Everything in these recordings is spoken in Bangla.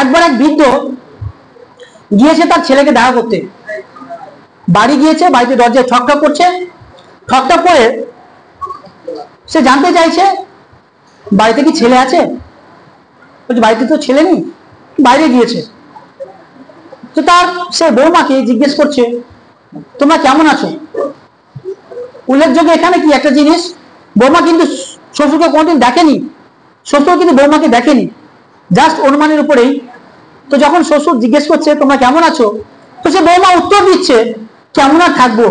একবার এক বৃদ্ধ গিয়েছে তার ছেলেকে দেখা করতে, বাড়ি গিয়েছে, বাড়িতে দরজায় ঠকঠক করছে, ঠকঠক করে সে জানতে চাইছে বাড়িতে কি ছেলে আছে। বলছে বাড়িতে তো ছেলে নেই, বাইরে গিয়েছে। তো তার সে বৌমাকে জিজ্ঞেস করছে তোমরা কেমন আছো। উল্লেখযোগ্য এখানে কি একটা জিনিস, বৌমা কিন্তু শ্বশুরকে কোনোদিন দেখেনি, শ্বশুর কিন্তু বৌমাকে দেখেনি, জাস্ট অনুমানের উপরেই। তো যখন শ্বশুর জিজ্ঞেস করছে তোমরা কেমন আছো, তো সে বৌমা উত্তর দিচ্ছে কেমন আর থাকবো,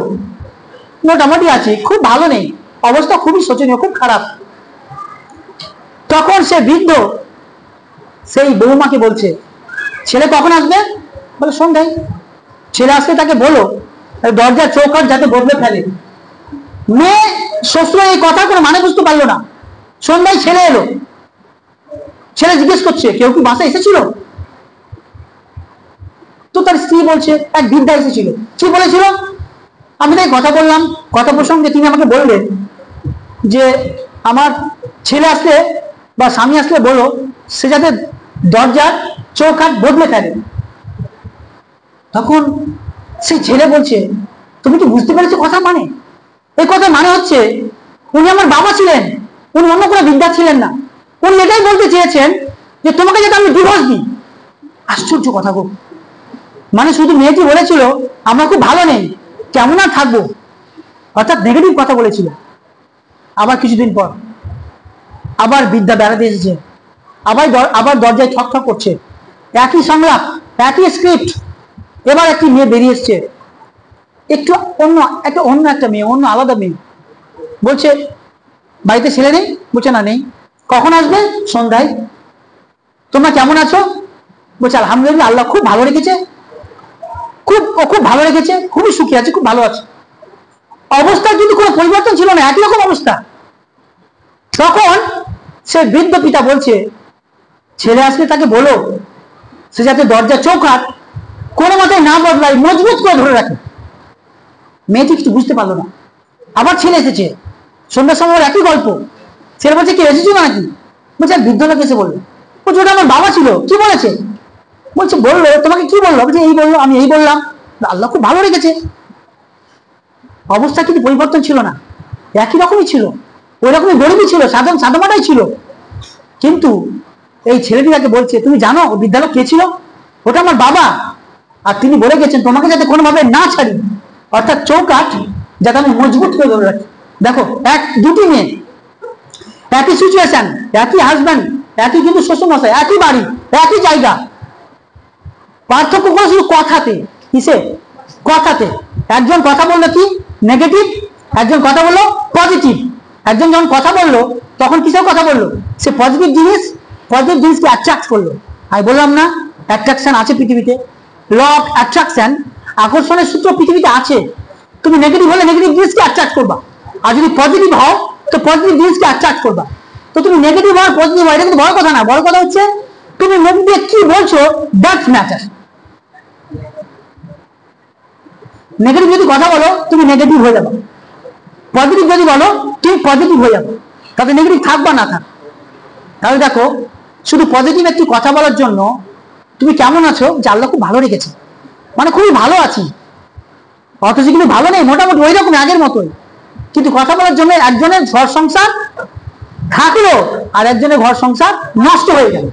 মোটামুটি আছি, খুব ভালো নেই, অবস্থা খুবই শোচনীয়, খুব খারাপ। তখন সে বৃদ্ধ সেই বৌমাকে বলছে ছেলে কখন আসবে। বলে সন্ধ্যায়। ছেলে আসলে তাকে বলো দরজার চৌকাঠ যাতে বদলে ফেলে। মেয়ে শ্বশুর এই কথা কোনো মানে বুঝতে পারলো না। সন্ধ্যায় ছেলে এলো, ছেলে জিজ্ঞেস করছে কেউ কি বাসায় এসেছিল। তো তার স্ত্রী বলছে এক বৃদ্ধা এসেছিল। কি বলেছিল, আমি তাই কথা বললাম, কথা প্রসঙ্গে তিনি আমাকে বললেন যে আমার ছেলে আসলে বা স্বামী আসলে বলো সে যাতে দরজার চৌকাঠ বদলে ফেলে। তখন সেই ছেলে বলছে তুমি কি বুঝতে পেরেছো কথা মানে, এই কথা মানে হচ্ছে উনি আমার বাবা ছিলেন, উনি অন্য কোনো বিদ্যা ছিলেন না, উনি এটাই বলতে চেয়েছেন যে তোমাকে যাতে আমি ডিভোর্স দিই। আশ্চর্য কথা গো, মানে শুধু মেয়েটি বলেছিল আমরা খুব ভালো নেই, কেমন আর থাকবো, অর্থাৎ নেগেটিভ কথা বলেছিল। আবার কিছুদিন পর আবার বিদ্যা বেড়াতে এসেছে, আবার দরজায় ঠকঠক করছে, একই সংলাপ, একই স্ক্রিপ্ট। এবার একটি মেয়ে বেরিয়ে এসছে, একটু অন্য একটা মেয়ে, অন্য আলাদা মেয়ে। বলছে বাড়িতে ছেলে নেই। বলছে না নেই। কখন আসবে। সন্ধ্যায়। তোমরা কেমন আছো। বলছে আলহামদুলিল্লাহ, আল্লাহ খুব ভালো রেখেছে, খুব ভালো রেখেছে, খুবই সুখী আছে, খুব ভালো আছে। অবস্থার কিন্তু কোনো পরিবর্তন ছিল না, একই রকম অবস্থা। তখন সে বৃদ্ধ পিতা বলছে ছেলে আসলে তাকে বলো সে যাতে দরজা চৌকাঠ কোনো মতে না বদলায়, মজবুত করে ধরে রাখে। মেয়েটি কিছু বুঝতে পারলো না। আবার ছেলে এসেছে, সন্ধ্যার সময় একই গল্প। ছেলে বলছে কি এসেছিল নাকি। বলছে বৃদ্ধ লোক এসে বললো। বলছে ওটা আমার বাবা ছিল। কি বলেছে। বলছে বললো তোমাকে কি বললো। বলছে এই বললো, আমি এই বললাম। আল্লাহ খুব ভালো রেখেছে। অবস্থা কিন্তু পরিবর্তন ছিল না, একই রকমই ছিল, ওই রকমই গরিবই ছিল, সাধামাটাই ছিল। কিন্তু এই ছেলেটি তাকে বলছে তুমি জানো ও বিদ্যালয় কে ছিল। ওটা আমার বাবা, আর তিনি বলে গেছেন তোমাকে যাতে কোনোভাবে না ছাড়ি, অর্থাৎ চৌকাঠ যাতে আমি মজবুত করে ধরে রাখি। দেখো দুটি মেয়ে, একই সিচুয়েশন, একই হাজব্যান্ড, একই কিন্তু শ্বশুরমশাই, একই বাড়ি, একই জায়গা, পার্থক্য করে শুধু কথাতে। কিসে। কথাতে। একজন কথা বললো কি নেগেটিভ, একজন কথা বললো পজিটিভ। একজন যখন কথা বললো তখন কিসের কথা বললো, সে পজিটিভ জিনিসকে অ্যাট্রাক্ট করলো। আমি বললাম না অ্যাট্রাকশন আছে পৃথিবীতে, ল অফ অ্যাট্রাকশন, আকর্ষণের সূত্র পৃথিবীতে আছে। তুমি নেগেটিভ হলে নেগেটিভ জিনিসকে অ্যাট্রাক্ট করবা, আর যদি পজিটিভ হও তো পজিটিভ জিনিসকে অ্যাট্রাক্ট করবা। তো তুমি নেগেটিভ হও পজিটিভ হও এটা কিন্তু বড় কথা না, বড় কথা হচ্ছে তুমি নেগেটিভ কি বলছো, দ্যাটস ম্যাটার। নেগেটিভ যদি কথা বলো তুমি নেগেটিভ হয়ে যাবে, পজিটিভ যদি বলো তুমি পজিটিভ হয়ে যাবে, তাতে নেগেটিভ থাকবা না থাক। তাহলে দেখো শুধু পজিটিভ একটি কথা বলার জন্য তুমি কেমন আছো যে আল্লাহ খুব ভালো রেখেছে, মানে খুবই ভালো আছি, অথচ কিন্তু ভালো নেই, মোটামুটি ওই রকম আগের মতোই। কিন্তু কথা বলার জন্য একজনের ঘর সংসার থাকলো আর একজনের ঘর সংসার নষ্ট হয়ে গেল।